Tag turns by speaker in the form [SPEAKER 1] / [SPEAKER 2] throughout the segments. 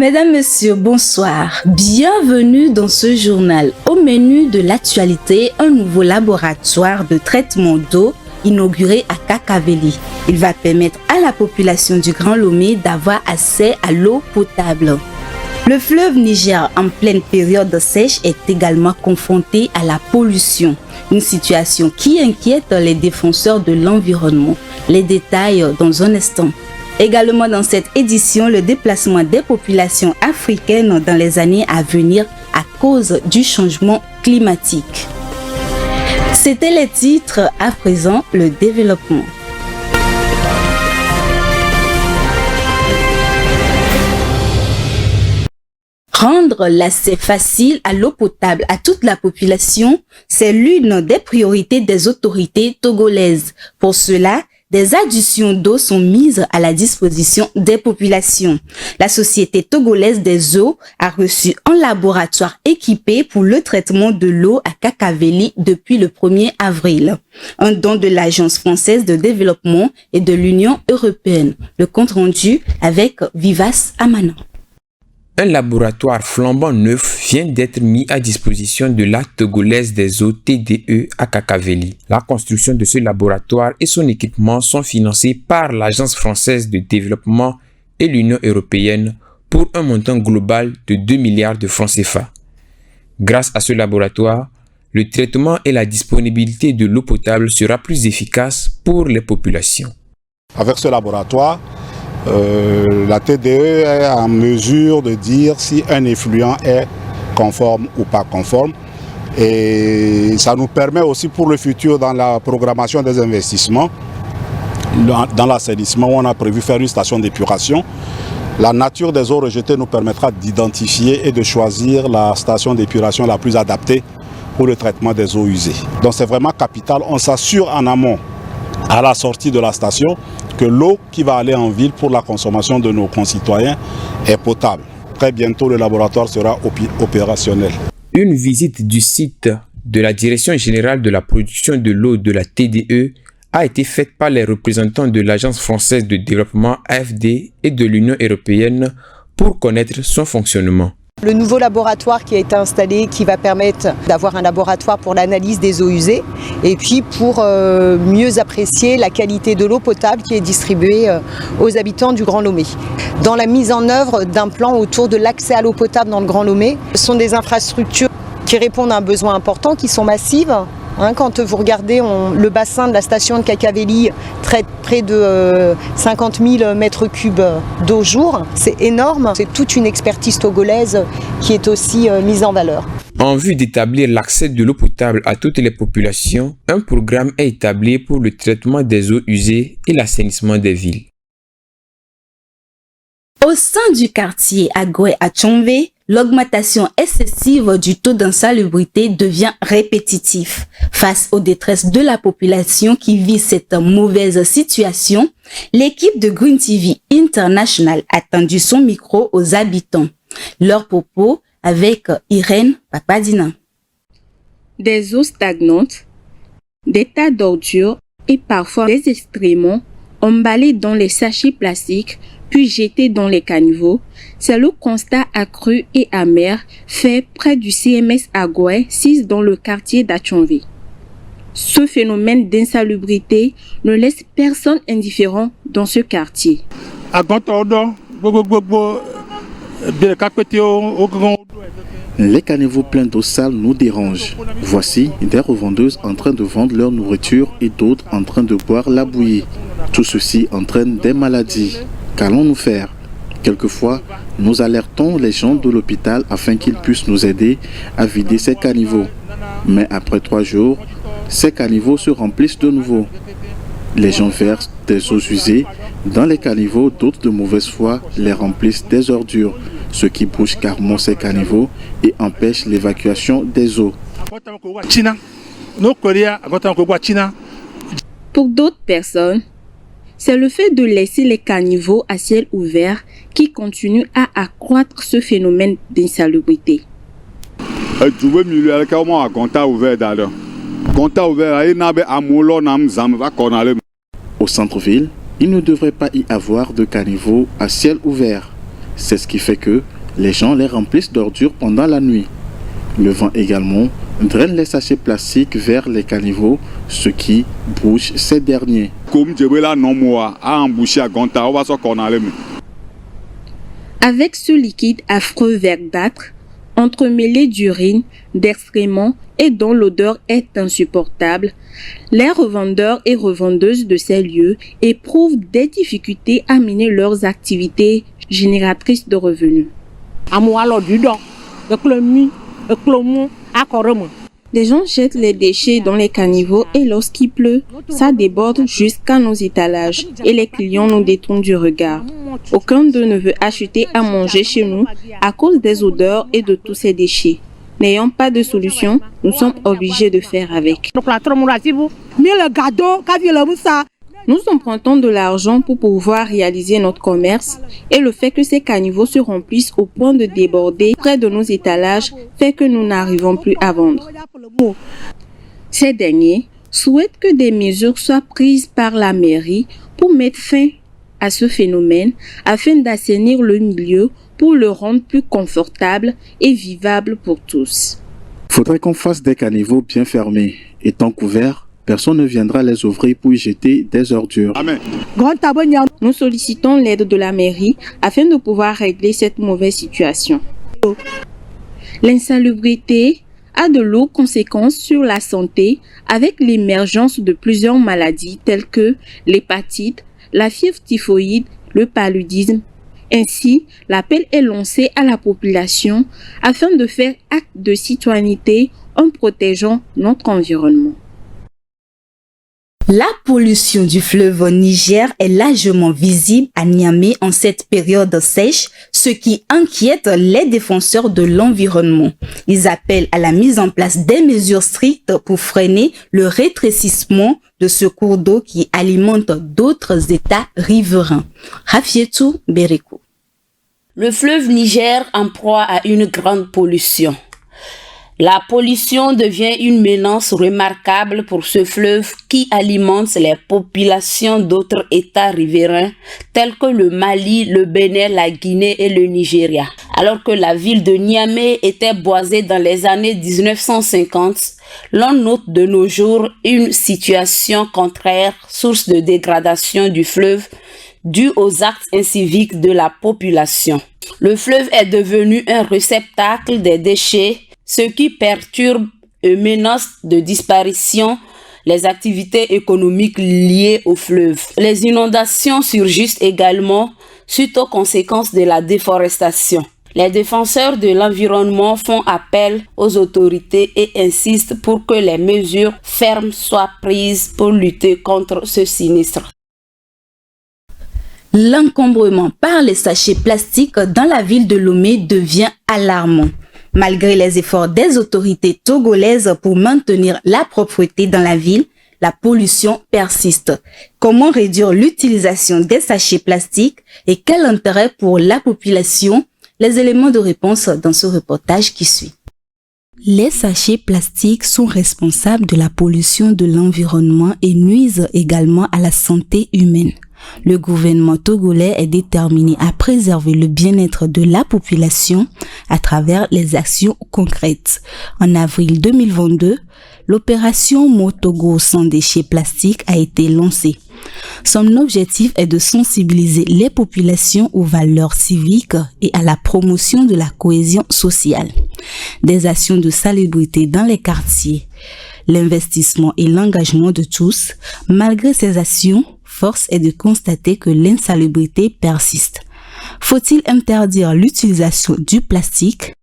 [SPEAKER 1] Mesdames, Messieurs, bonsoir. Bienvenue dans ce journal. Au menu de l'actualité, un nouveau laboratoire de traitement d'eau inauguré à Kakaveli. Il va permettre à la population du Grand Lomé d'avoir accès à l'eau potable. Le fleuve Niger, en pleine période sèche, est également confronté à la pollution. Une situation qui inquiète les défenseurs de l'environnement. Les détails dans un instant. Également dans cette édition, le déplacement des populations africaines dans les années à venir à cause du changement climatique. C'était les titres, à présent le développement. Rendre l'accès facile à l'eau potable à toute la population, c'est l'une des priorités des autorités togolaises. Pour cela, des adductions d'eau sont mises à la disposition des populations. La Société togolaise des eaux a reçu un laboratoire équipé pour le traitement de l'eau à Kakaveli depuis le 1er avril. Un don de l'Agence française de développement et de l'Union européenne. Le compte rendu avec Vivas Amana.
[SPEAKER 2] Un laboratoire flambant neuf vient d'être mis à disposition de la Togolaise des eaux TDE à Kakaveli. La construction de ce laboratoire et son équipement sont financés par l'Agence française de développement et l'Union européenne pour un montant global de 2 milliards de francs CFA. Grâce à ce laboratoire, le traitement et la disponibilité de l'eau potable sera plus efficace pour les populations.
[SPEAKER 3] Avec ce laboratoire, la TDE est en mesure de dire si un effluent est conforme ou pas conforme. Et ça nous permet aussi pour le futur dans la programmation des investissements, dans l'assainissement où on a prévu faire une station d'épuration. La nature des eaux rejetées nous permettra d'identifier et de choisir la station d'épuration la plus adaptée pour le traitement des eaux usées. Donc c'est vraiment capital, on s'assure en amont à la sortie de la station que l'eau qui va aller en ville pour la consommation de nos concitoyens est potable. Très bientôt, le laboratoire sera opérationnel.
[SPEAKER 2] Une visite du site de la Direction générale de la production de l'eau de la TDE a été faite par les représentants de l'Agence française de développement AFD et de l'Union européenne pour connaître son fonctionnement.
[SPEAKER 4] Le nouveau laboratoire qui a été installé, qui va permettre d'avoir un laboratoire pour l'analyse des eaux usées et puis pour mieux apprécier la qualité de l'eau potable qui est distribuée aux habitants du Grand Lomé. Dans la mise en œuvre d'un plan autour de l'accès à l'eau potable dans le Grand Lomé, ce sont des infrastructures qui répondent à un besoin important, qui sont massives. Quand vous regardez le bassin de la station de Kakaveli traite près de 50 000 mètres cubes d'eau jour, c'est énorme, c'est toute une expertise togolaise qui est aussi mise en valeur.
[SPEAKER 2] En vue d'établir l'accès de l'eau potable à toutes les populations, un programme est établi pour le traitement des eaux usées et l'assainissement des villes.
[SPEAKER 1] Au sein du quartier Agoué à Tchomvé, l'augmentation excessive du taux d'insalubrité devient répétitif. Face aux détresses de la population qui vit cette mauvaise situation, l'équipe de Green TV International a tendu son micro aux habitants. Leurs propos avec Irène Papadina.
[SPEAKER 5] Des eaux stagnantes, des tas d'ordures et parfois des excréments emballés dans les sachets plastiques puis jetés dans les caniveaux, c'est le constat accru et amer fait près du CMS Agoué 6 dans le quartier d'Atchonvé. Ce phénomène d'insalubrité ne laisse personne indifférent dans ce quartier.
[SPEAKER 6] Les caniveaux pleins d'eau sale nous dérangent. Voici des revendeuses en train de vendre leur nourriture et d'autres en train de boire la bouillie. Tout ceci entraîne des maladies. Qu'allons-nous faire? Quelquefois, nous alertons les gens de l'hôpital afin qu'ils puissent nous aider à vider ces caniveaux. Mais après 3 jours, ces caniveaux se remplissent de nouveau. Les gens versent des eaux usées dans les caniveaux, d'autres de mauvaise foi les remplissent des ordures, ce qui bouche carrément ces caniveaux et empêche l'évacuation des eaux.
[SPEAKER 5] Pour d'autres personnes, c'est le fait de laisser les caniveaux à ciel ouvert qui continue à accroître ce phénomène d'insalubrité.
[SPEAKER 6] Au centre-ville, il ne devrait pas y avoir de caniveaux à ciel ouvert. C'est ce qui fait que Les gens les remplissent d'ordures pendant la nuit. Le vent également draine les sachets plastiques vers les caniveaux, ce qui bouche ces derniers.
[SPEAKER 5] Avec ce liquide affreux verdâtre, entremêlé d'urine, d'excréments et dont l'odeur est insupportable, les revendeurs et revendeuses de ces lieux éprouvent des difficultés à mener leurs activités génératrices de revenus. Les gens jettent les déchets dans les caniveaux et lorsqu'il pleut, ça déborde jusqu'à nos étalages et les clients nous détournent du regard. Aucun d'eux ne veut acheter à manger chez nous à cause des odeurs et de tous ces déchets. N'ayant pas de solution, nous sommes obligés de faire avec. Nous empruntons de l'argent pour pouvoir réaliser notre commerce et le fait que ces caniveaux se remplissent au point de déborder près de nos étalages fait que nous n'arrivons plus à vendre. Ces derniers souhaitent que des mesures soient prises par la mairie pour mettre fin à ce phénomène afin d'assainir le milieu pour le rendre plus confortable et vivable pour tous.
[SPEAKER 6] Il faudrait qu'on fasse des caniveaux bien fermés. Étant couverts, personne ne viendra les ouvrir pour y jeter des ordures.
[SPEAKER 3] Amen.
[SPEAKER 5] Nous sollicitons l'aide de la mairie afin de pouvoir régler cette mauvaise situation. L'insalubrité a de lourdes conséquences sur la santé avec l'émergence de plusieurs maladies telles que l'hépatite, la fièvre typhoïde, le paludisme. Ainsi, l'appel est lancé à la population afin de faire acte de citoyenneté en protégeant notre environnement.
[SPEAKER 1] La pollution du fleuve Niger est largement visible à Niamey en cette période sèche, ce qui inquiète les défenseurs de l'environnement. Ils appellent à la mise en place des mesures strictes pour freiner le rétrécissement de ce cours d'eau qui alimente d'autres États riverains. Rafietou Berekou.
[SPEAKER 7] Le fleuve Niger en proie à une grande pollution. La pollution devient une menace remarquable pour ce fleuve qui alimente les populations d'autres États riverains tels que le Mali, le Bénin, la Guinée et le Nigeria. Alors que la ville de Niamey était boisée dans les années 1950, l'on note de nos jours une situation contraire, source de dégradation du fleuve due aux actes inciviques de la population. Le fleuve est devenu un réceptacle des déchets, ce qui perturbe et menace de disparition les activités économiques liées au fleuve. Les inondations surgissent également suite aux conséquences de la déforestation. Les défenseurs de l'environnement font appel aux autorités et insistent pour que les mesures fermes soient prises pour lutter contre ce sinistre.
[SPEAKER 1] L'encombrement par les sachets plastiques dans la ville de Lomé devient alarmant. Malgré les efforts des autorités togolaises pour maintenir la propreté dans la ville, la pollution persiste. Comment réduire l'utilisation des sachets plastiques et quel intérêt pour la population? Les éléments de réponse dans ce reportage qui suit. Les sachets plastiques sont responsables de la pollution de l'environnement et nuisent également à la santé humaine. Le gouvernement togolais est déterminé à préserver le bien-être de la population à travers les actions concrètes. En avril 2022, l'opération Motogo sans déchets plastiques a été lancée. Son objectif est de sensibiliser les populations aux valeurs civiques et à la promotion de la cohésion sociale. Des actions de salubrité dans les quartiers, l'investissement et l'engagement de tous. Malgré ces actions, force est de constater que l'insalubrité persiste. Faut-il interdire l'utilisation du plastique?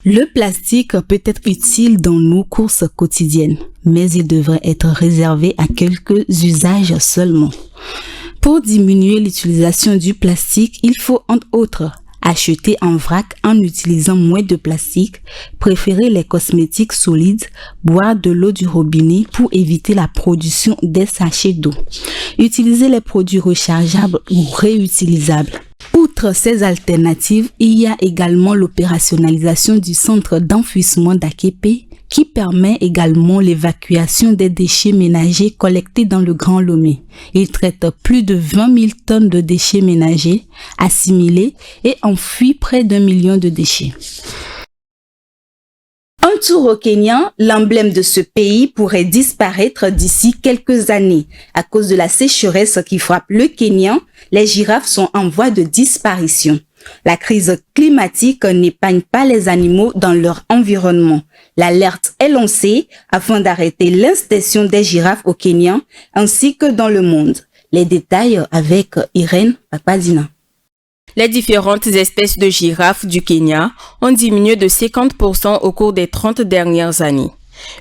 [SPEAKER 1] Le plastique peut être utile dans nos courses quotidiennes, mais il devrait être réservé à quelques usages seulement. Pour diminuer l'utilisation du plastique, il faut entre autres acheter en vrac en utilisant moins de plastique, préférer les cosmétiques solides, boire de l'eau du robinet pour éviter la production des sachets d'eau, utiliser les produits rechargeables ou réutilisables. Outre ces alternatives, il y a également l'opérationnalisation du centre d'enfouissement d'Akepe qui permet également l'évacuation des déchets ménagers collectés dans le Grand Lomé. Il traite plus de 20 000 tonnes de déchets ménagers assimilés et enfuit près d'1 million de déchets. Un tour au Kenya, l'emblème de ce pays pourrait disparaître d'ici quelques années. À cause de la sécheresse qui frappe le Kenya, les girafes sont en voie de disparition. La crise climatique n'épargne pas les animaux dans leur environnement. L'alerte est lancée afin d'arrêter l'extinction des girafes au Kenya ainsi que dans le monde. Les détails avec Irène Papadina.
[SPEAKER 5] Les différentes espèces de girafes du Kenya ont diminué de 50% au cours des 30 dernières années.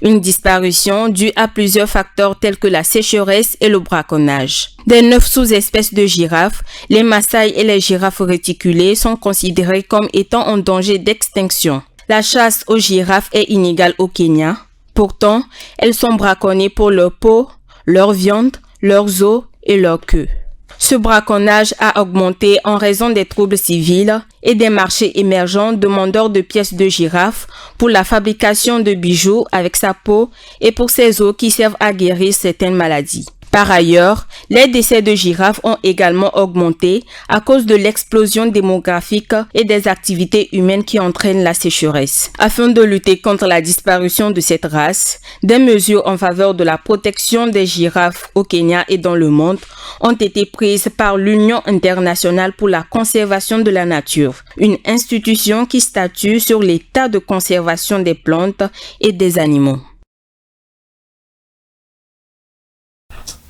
[SPEAKER 5] Une disparition due à plusieurs facteurs tels que la sécheresse et le braconnage. Des 9 sous-espèces de girafes, les Maasai et les girafes réticulées sont considérées comme étant en danger d'extinction. La chasse aux girafes est inégale au Kenya. Pourtant, elles sont braconnées pour leur peau, leur viande, leurs os et leur queue. Ce braconnage a augmenté en raison des troubles civils et des marchés émergents demandeurs de pièces de girafes pour la fabrication de bijoux avec sa peau et pour ses os qui servent à guérir certaines maladies. Par ailleurs, les décès de girafes ont également augmenté à cause de l'explosion démographique et des activités humaines qui entraînent la sécheresse. Afin de lutter contre la disparition de cette race, des mesures en faveur de la protection des girafes au Kenya et dans le monde ont été prises par l'Union internationale pour la conservation de la nature, une institution qui statue sur l'état de conservation des plantes et des animaux.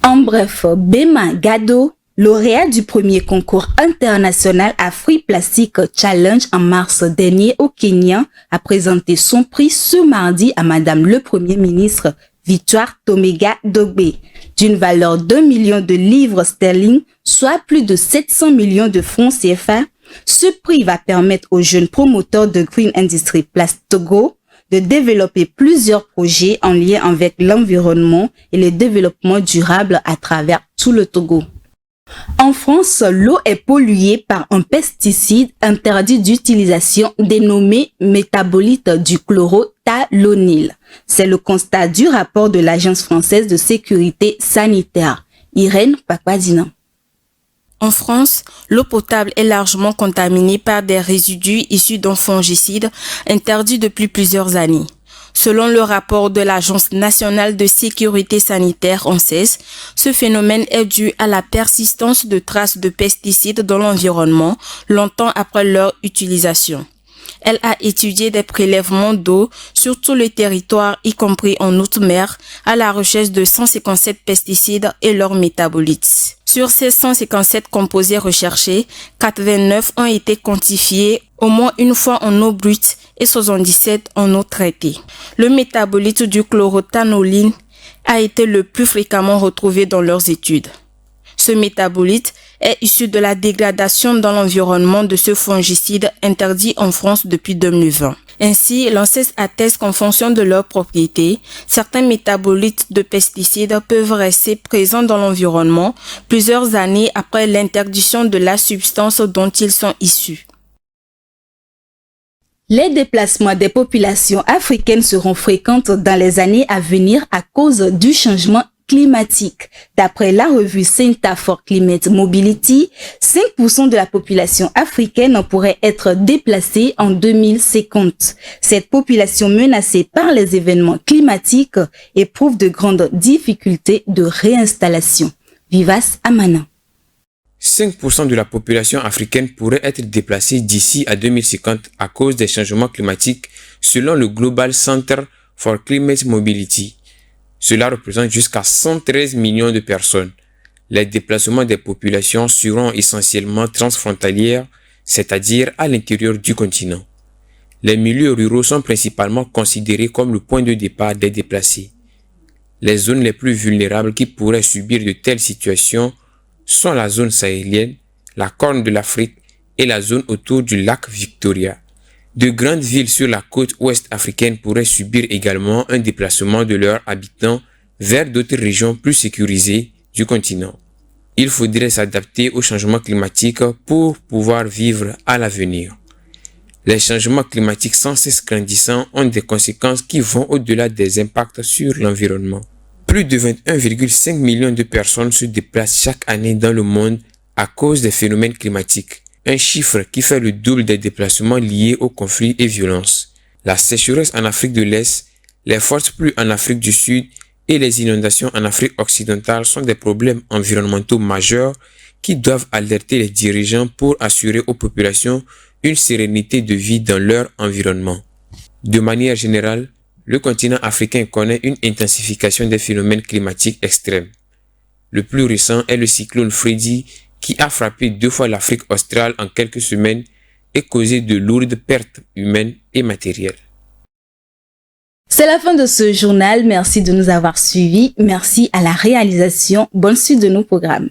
[SPEAKER 1] En bref, Bema Gado, lauréat du premier concours international Afri Plastic Challenge en mars dernier au Kenya, a présenté son prix ce mardi à Madame le Premier ministre Victoire Tomega Dogbe, d'une valeur d'1 million de livres sterling, soit plus de 700 millions de francs CFA. Ce prix va permettre aux jeunes promoteurs de Green Industry Plus Togo de développer plusieurs projets en lien avec l'environnement et le développement durable à travers tout le Togo. En France, l'eau est polluée par un pesticide interdit d'utilisation dénommé métabolite du chlorothalonil. C'est le constat du rapport de l'Agence française de sécurité sanitaire. Irène Papadina.
[SPEAKER 5] En France, l'eau potable est largement contaminée par des résidus issus d'un fongicide interdit depuis plusieurs années. Selon le rapport de l'Agence nationale de sécurité sanitaire ANSES, ce phénomène est dû à la persistance de traces de pesticides dans l'environnement longtemps après leur utilisation. Elle a étudié des prélèvements d'eau sur tout le territoire, y compris en Outre-mer, à la recherche de 157 pesticides et leurs métabolites. Sur ces 157 composés recherchés, 89 ont été quantifiés au moins une fois en eau brute et 77 en eau traitée. Le métabolite du chlorothalonil a été le plus fréquemment retrouvé dans leurs études. Ce métabolite est issu de la dégradation dans l'environnement de ce fongicide interdit en France depuis 2020. Ainsi, l'ANSES atteste qu'en fonction de leurs propriétés, certains métabolites de pesticides peuvent rester présents dans l'environnement plusieurs années après l'interdiction de la substance dont ils sont issus.
[SPEAKER 1] Les déplacements des populations africaines seront fréquents dans les années à venir à cause du changement climatique. D'après la revue Center for Climate Mobility, 5% de la population africaine pourrait être déplacée en 2050. Cette population menacée par les événements climatiques éprouve de grandes difficultés de réinstallation. Vivace Amana.
[SPEAKER 2] 5% de la population africaine pourrait être déplacée d'ici à 2050 à cause des changements climatiques selon le Global Center for Climate Mobility. Cela représente jusqu'à 113 millions de personnes. Les déplacements des populations seront essentiellement transfrontaliers, c'est-à-dire à l'intérieur du continent. Les milieux ruraux sont principalement considérés comme le point de départ des déplacés. Les zones les plus vulnérables qui pourraient subir de telles situations sont la zone sahélienne, la Corne de l'Afrique et la zone autour du lac Victoria. De grandes villes sur la côte ouest africaine pourraient subir également un déplacement de leurs habitants vers d'autres régions plus sécurisées du continent. Il faudrait s'adapter au changement climatique pour pouvoir vivre à l'avenir. Les changements climatiques sans cesse grandissants ont des conséquences qui vont au-delà des impacts sur l'environnement. Plus de 21,5 millions de personnes se déplacent chaque année dans le monde à cause des phénomènes climatiques, un chiffre qui fait le double des déplacements liés aux conflits et violences. La sécheresse en Afrique de l'Est, les fortes pluies en Afrique du Sud et les inondations en Afrique occidentale sont des problèmes environnementaux majeurs qui doivent alerter les dirigeants pour assurer aux populations une sérénité de vie dans leur environnement. De manière générale, le continent africain connaît une intensification des phénomènes climatiques extrêmes. Le plus récent est le cyclone Freddy qui a frappé 2 fois l'Afrique australe en quelques semaines et causé de lourdes pertes humaines et matérielles.
[SPEAKER 1] C'est la fin de ce journal. Merci de nous avoir suivis. Merci à la réalisation. Bonne suite de nos programmes.